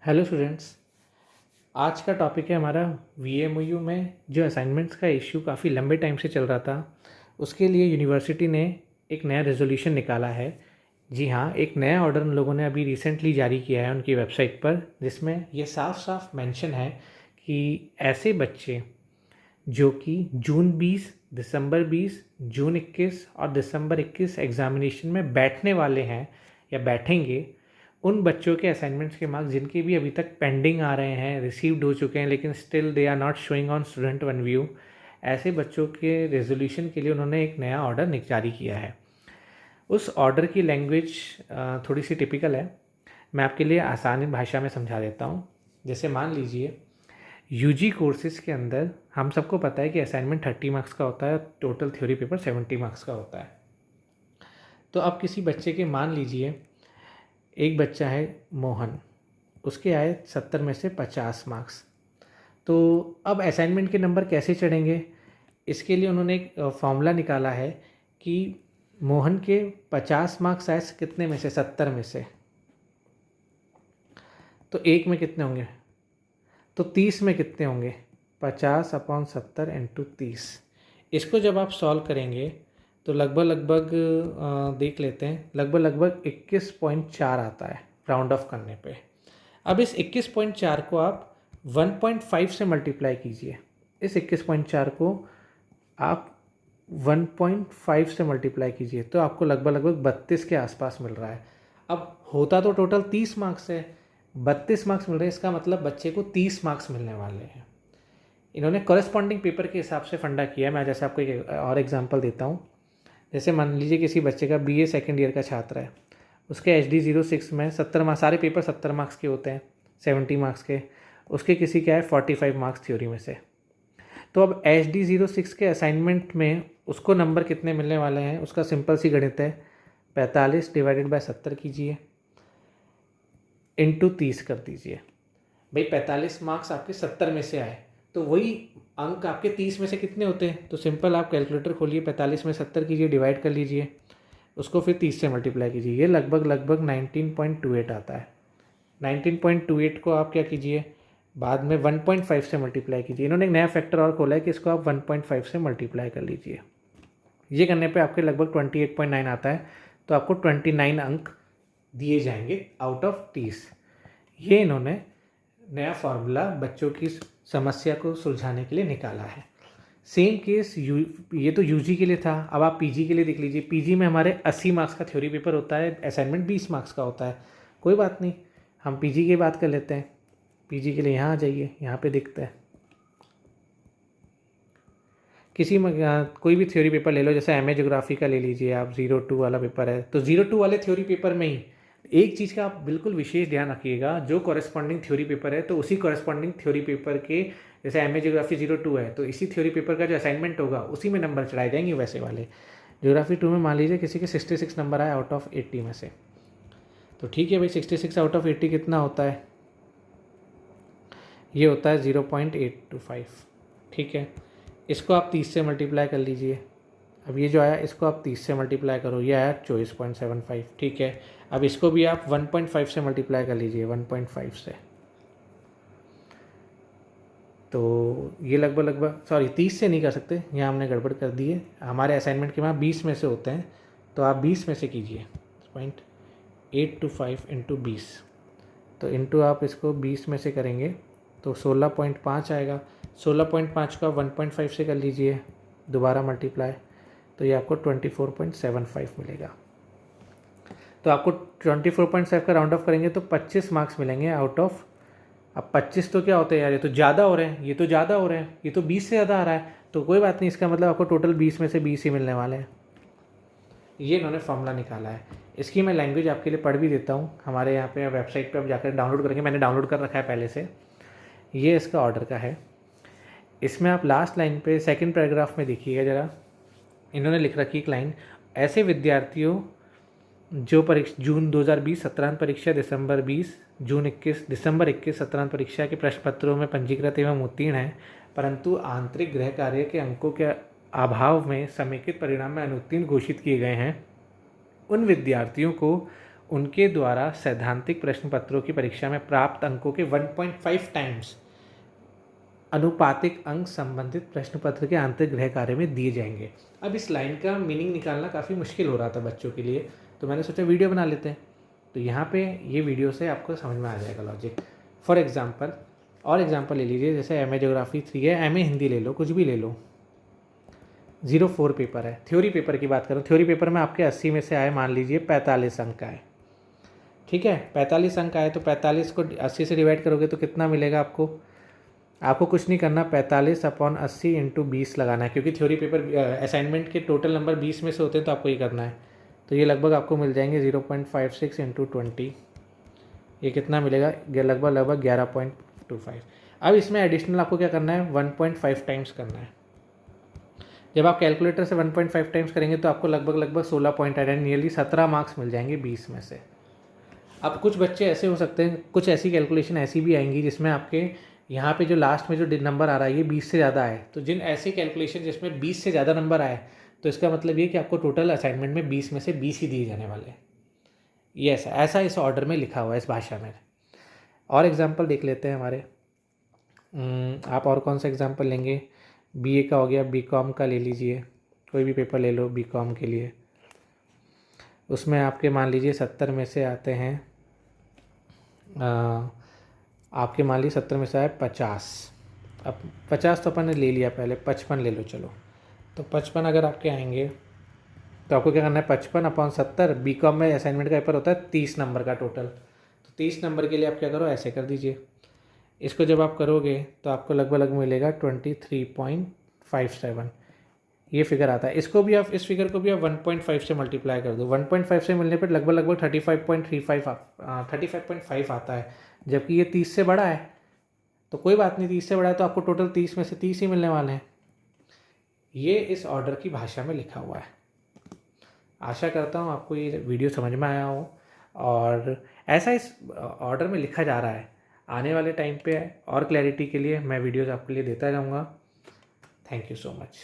Hello students. आज का topic है हमारा वीएमओयू में जो असाइनमेंट्स का इश्यू काफ़ी लंबे टाइम से चल रहा था, उसके लिए यूनिवर्सिटी ने एक नया रेजोल्यूशन निकाला है। जी हाँ, एक नया ऑर्डर उन लोगों ने अभी रिसेंटली जारी किया है उनकी वेबसाइट पर, जिसमें ये साफ साफ मेंशन है कि ऐसे बच्चे जो कि जून 20, दिसंबर 20, जून 21 और दिसंबर 21 एग्जामिनेशन में बैठने वाले हैं या बैठेंगे, उन बच्चों के असाइनमेंट्स के मार्क्स जिनके भी अभी तक पेंडिंग आ रहे हैं, रिसीव्ड हो चुके हैं लेकिन still they are not showing on student one view, ऐसे बच्चों के रेजोल्यूशन के लिए उन्होंने एक नया ऑर्डर जारी किया है। उस ऑर्डर की लैंग्वेज थोड़ी सी टिपिकल है। मैं आपके लिए आसान भाषा में समझा देता हूँ। जैसे मान लीजिए यूजी कोर्सेज़ के अंदर हम सबको पता है कि असाइनमेंट 30 मार्क्स का होता है, टोटल थ्योरी पेपर 70 मार्क्स का होता है। तो अब किसी बच्चे के, मान लीजिए एक बच्चा है मोहन, उसके आए 70 में से 50 मार्क्स। तो अब असाइनमेंट के नंबर कैसे चढ़ेंगे, इसके लिए उन्होंने एक फॉर्मूला निकाला है कि मोहन के 50 मार्क्स आए कितने में से, 70 में से, तो एक में कितने होंगे, तो 30 में कितने होंगे, 50/70 इंटू 30। इसको जब आप सॉल्व करेंगे तो लगभग देख लेते हैं, लगभग 21.4 आता है राउंड ऑफ करने पे। अब इस 21.4 को आप 1.5 से मल्टीप्लाई कीजिए। इस 21.4 को आप 1.5 से मल्टीप्लाई कीजिए तो आपको लगभग 32 के आसपास मिल रहा है। अब होता तो टोटल 30 मार्क्स है, 32 मार्क्स मिल रहे हैं, इसका मतलब बच्चे को 30 मार्क्स मिलने वाले हैं। इन्होंने कॉरेस्पॉन्डिंग पेपर के हिसाब से फंडा किया है। मैं जैसे आपको एक और एग्जांपल देता हूँ। जैसे मान लीजिए किसी बच्चे का बीए सेकेंड ईयर का छात्र है, उसके HD06 में 70 मार्क्स, सारे पेपर 70 मार्क्स के होते हैं, 70 मार्क्स के। उसके किसी क्या है 45 मार्क्स थ्योरी में से। तो अब HD06 के असाइनमेंट में उसको नंबर कितने मिलने वाले हैं, उसका सिंपल सी गणित है, 45 डिवाइडेड बाय 70 कीजिए, इंटू 30 कर दीजिए। भाई 45 मार्क्स आपके 70 में से आए तो वही अंक आपके 30 में से कितने होते हैं, तो सिंपल आप कैलकुलेटर खोलिए, 45 में 70 कीजिए, डिवाइड कर लीजिए, उसको फिर 30 से मल्टीप्लाई कीजिए, ये लगभग 19.28 आता है। 19.28 को आप क्या कीजिए, बाद में 1.5 से मल्टीप्लाई कीजिए। इन्होंने एक नया फैक्टर और खोला है कि इसको आप 1.5 से मल्टीप्लाई कर लीजिए। ये करने पे आपके लगभग 28.9 आता है, तो आपको 29 अंक दिए जाएंगे आउट ऑफ 30। ये इन्होंने नया फार्मूला बच्चों की समस्या को सुलझाने के लिए निकाला है। सेम केस ये तो यूजी के लिए था। अब आप पीजी के लिए देख लीजिए। पीजी में हमारे 80 मार्क्स का थ्योरी पेपर होता है, असाइनमेंट 20 मार्क्स का होता है। कोई बात नहीं, हम पीजी की बात कर लेते हैं। पीजी के लिए यहाँ आ जाइए, यहाँ पे दिखता है किसी में कोई भी थ्योरी पेपर ले लो, जैसे एमए ज्योग्राफी का ले लीजिए आप, 02 वाला पेपर है, तो 02 वाले थ्योरी पेपर में ही एक चीज़ का आप बिल्कुल विशेष ध्यान रखिएगा, जो कॉरेस्पॉन्डिंग थ्योरी पेपर है तो उसी कॉरेस्पॉन्डिंग थ्योरी पेपर के, जैसे एमए ज्योग्राफी 02 है तो इसी थ्योरी पेपर का जो असाइनमेंट होगा उसी में नंबर चढ़ाए जाएंगे वैसे वाले। ज्योग्राफी 2 में मान लीजिए किसी के 66 नंबर आए आउट ऑफ 80 में से, तो ठीक है भाई, 66 आउट ऑफ 80 कितना होता है, ये होता है 0.825। ठीक है, इसको आप 30 से मल्टीप्लाई कर लीजिए। अब ये जो आया इसको आप 30 से मल्टीप्लाई करो, ये आया 24.75। ठीक है, अब इसको भी आप 1.5 से मल्टीप्लाई कर लीजिए, 1.5 से, तो ये लगभग सॉरी 30 से नहीं कर सकते, यहाँ हमने गड़बड़ कर दी है। हमारे असाइनमेंट के वहाँ 20 में से होते हैं, तो आप 20 में से कीजिए, 0.825 इंटू 20, तो इंटू आप इसको 20 में से करेंगे तो 16.5 आएगा। 16.5 को आप 1.5 से कर लीजिए, दोबारा मल्टीप्लाई, तो ये आपको 24.75 मिलेगा। तो आपको 24.7 का राउंड ऑफ करेंगे तो 25 मार्क्स मिलेंगे आउट ऑफ। अब 25 तो क्या होते हैं यार, ये तो ज़्यादा हो रहे हैं, ये तो ज़्यादा हो रहे हैं, ये तो 20 से ज़्यादा आ रहा है, तो कोई बात नहीं, इसका मतलब आपको टोटल 20 में से 20 ही मिलने वाले हैं। ये इन्होंने फॉर्मूला निकाला है। इसकी मैं लैंग्वेज आपके लिए पढ़ भी देता हूँ। हमारे यहाँ पे वेबसाइट पे आप जाकर डाउनलोड करेंगे, मैंने डाउनलोड कर रखा है पहले से। ये इसका ऑर्डर का है। इसमें आप लास्ट लाइन पे सेकंड पैराग्राफ में देखिएगा ज़रा, इन्होंने लिख रखी एक लाइन, ऐसे विद्यार्थियों जो जून 2020 सत्रांत परीक्षा, दिसंबर 20, जून 21, दिसंबर 21 सत्रांत परीक्षा के प्रश्न पत्रों में पंजीकृत एवं उत्तीर्ण हैं, परंतु आंतरिक गृह कार्य के अंकों के अभाव में समेकित परिणाम में अनुत्तीर्ण घोषित किए गए हैं, उन विद्यार्थियों को उनके द्वारा सैद्धांतिक प्रश्न पत्रों की परीक्षा में प्राप्त अंकों के 1.5 टाइम्स अनुपातिक अंक संबंधित प्रश्न पत्र के आंतरिक गृह कार्य में दिए जाएंगे। अब इस लाइन का मीनिंग निकालना काफ़ी मुश्किल हो रहा था बच्चों के लिए, तो मैंने सोचा वीडियो बना लेते हैं। तो यहाँ पे ये वीडियो से आपको समझ में आ जाएगा लॉजिक। फॉर एग्जांपल और एग्जांपल ले लीजिए, जैसे MA ज्योग्राफी 3 है, MA हिंदी ले लो, कुछ भी ले लो, 04 पेपर है। थ्योरी पेपर की बात करूँ, थ्योरी पेपर में आपके 80 में से आए, मान लीजिए 45 अंक आए, ठीक है। 45 अंक आए तो 45 को 80 से डिवाइड करोगे तो कितना मिलेगा आपको? आपको कुछ नहीं करना, 45/80 × 20 लगाना है, क्योंकि थ्योरी पेपर असाइनमेंट के टोटल नंबर 20 में से होते हैं, तो आपको ये करना है। तो ये लगभग आपको मिल जाएंगे 0.56 × 20, ये कितना मिलेगा? लगभग 11.25। अब इसमें एडिशनल आपको क्या करना है? 1.5 टाइम्स करना है। जब आप कैलकुलेटर से 1.5 टाइम्स करेंगे तो आपको लगभग 16 पॉइंट आ जाएंगे, नियरली 17 मार्क्स मिल जाएंगे 20 में से। अब कुछ बच्चे ऐसे हो सकते हैं, कुछ ऐसी कैलकुलेशन ऐसी भी आएंगी जिसमें आपके यहाँ पे जो लास्ट में जो नंबर आ रहा है ये 20 से ज़्यादा है। तो जिन ऐसी कैलकुलेशन जिसमें 20 से ज़्यादा नंबर आए, तो इसका मतलब ये कि आपको टोटल असाइनमेंट में 20 में से 20 ही दिए जाने वाले हैं। ये ऐसा इस ऑर्डर में लिखा हुआ है, इस भाषा में। और एग्जाम्पल देख लेते हैं हमारे। आप और कौन सा एग्जाम्पल लेंगे? BA का हो गया, BCom का ले लीजिए, कोई भी पेपर ले लो BCom के लिए। उसमें आपके मान लीजिए 70 में से आते हैं, आपके मान लीजिए 70 में से आए 50। अब 50 तो अपन ने ले लिया, पहले 55 ले लो चलो। तो 55 अगर आपके आएंगे तो आपको क्या करना है? 55/70। BCom में असाइनमेंट का पेपर होता है 30 नंबर का टोटल, तो 30 नंबर के लिए आप क्या करो, ऐसे कर दीजिए। इसको जब आप करोगे तो आपको लगभग मिलेगा 23.57, ये फिगर आता है। इसको भी आप, इस फिगर को भी आप 1.5 से मल्टीप्लाई कर दो। 1.5 से मिलने पर लगभग 35.5 आता है, जबकि ये 30 से बड़ा है। तो कोई बात नहीं, 30 से बड़ा है तो आपको टोटल 30 में से 30 ही मिलने वाले हैं। ये इस ऑर्डर की भाषा में लिखा हुआ है। आशा करता हूँ आपको ये वीडियो समझ में आया हो, और ऐसा इस ऑर्डर में लिखा जा रहा है। आने वाले टाइम पे और क्लैरिटी के लिए मैं वीडियोज़ आपके लिए देता जाऊँगा। Thank you so much.